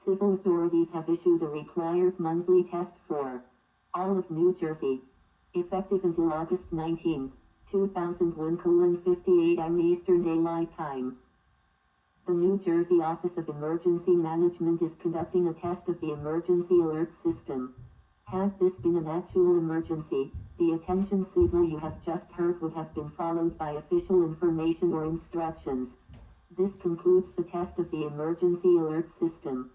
civil authorities have issued a required monthly test for all of New Jersey, effective until August 19, 2001:58 AM Eastern Daylight Time. The New Jersey Office of Emergency Management is conducting a test of the emergency alert system. Had this been an actual emergency, the attention signal you have just heard would have been followed by official information or instructions. This concludes the test of the emergency alert system.